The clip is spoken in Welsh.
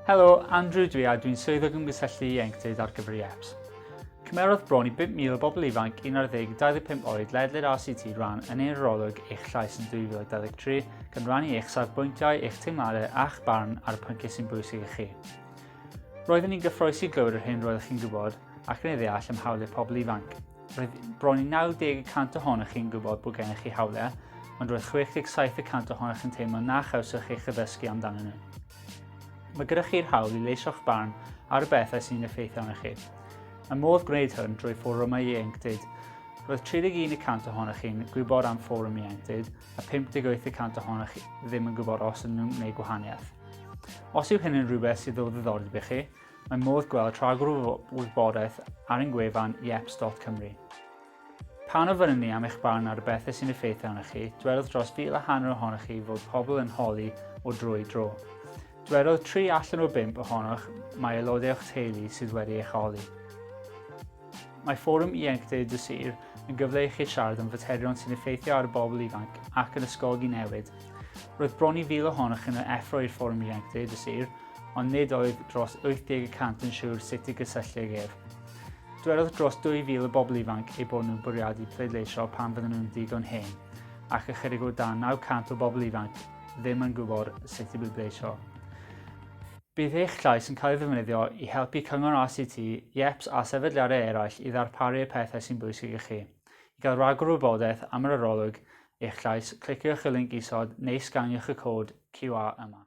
Helo, Andrew dwi a dwi'n swyddog ymgysylltu ieuenctid ar gyfer Llais. Cymerodd bron i 5,000 bobl ifanc 11-25 oed ledled RCT ran yn ein Arolwg Eich Llais yn 2023 gan rannu eich safbwyntiau, eich teimladau a'ch barn ar y pynciau sy'n bwysig i chi. Roeddwn ni'n gyffroesi glywed yr hyn roeddech chi'n gwybod ac yn ei ddeall am hawliau pobl ifanc. Roedd bron i 90% ohonoch chi'n gwybod bod gennych chi hawliau, ond roedd 67% ohonoch yn teimlo na chawswch eich addysgu amdanyn nhw. Mae gyda chi'r hawl i leisio'ch barn ar y bethau sy'n effeithio arnoch chi. Mae modd gwneud hwn drwy fforwmau ieuenctid. Roedd 31% ohonoch chi'n gwybod am fforwm ieuenctid a 58% ohonoch chi ddim yn gwybod os yn nhw'n gwneud gwahaniaeth. Os yw hyn yn rhywbeth sydd o ddiddordeb i chi, mae modd gweld rhagor o wybodaeth ar ein gwefan ieps.cymru. Pan ofynnwn ni am eich barn ar y bethau sy'n effeithio arnoch chi, dywedodd dros 1,500 ohonoch chi fod pobl yn holi o dro i dro. Dywedodd 3 allan o 5 ohonoch mae aelodau o'ch teulu sydd wedi eich holi. Mae fforwm ieuenctid y sir yn gyfle i chi siarad am faterion sy'n effeithio ar y bobl ifanc ac yn ysgogi newid. Roedd bron i 1,000 ohonoch yn effro i'r fforwm ieuenctid y sir, ond nid oedd dros 80% yn siŵr sut i gysylltu ag ef. Dywedodd dros 2,000 o bobl ifanc eu bod nhw'n bwriadu pleidleisio pan fydden nhw'n digon hen, ac ychydig o dan 9% o bobl ifanc ddim yn gwybod sut i bleidleisio. Bydd eich llais yn cael ei ddefnyddio i helpu cyngor RCT, Ieps a sefydliadau eraill i ddarparu y pethau sy'n bwysig i chi. I gael rhagor o wybodaeth am yr Arolwg Eich Llais, cliciwch y linc isod neu sganiwch y cod QR yma.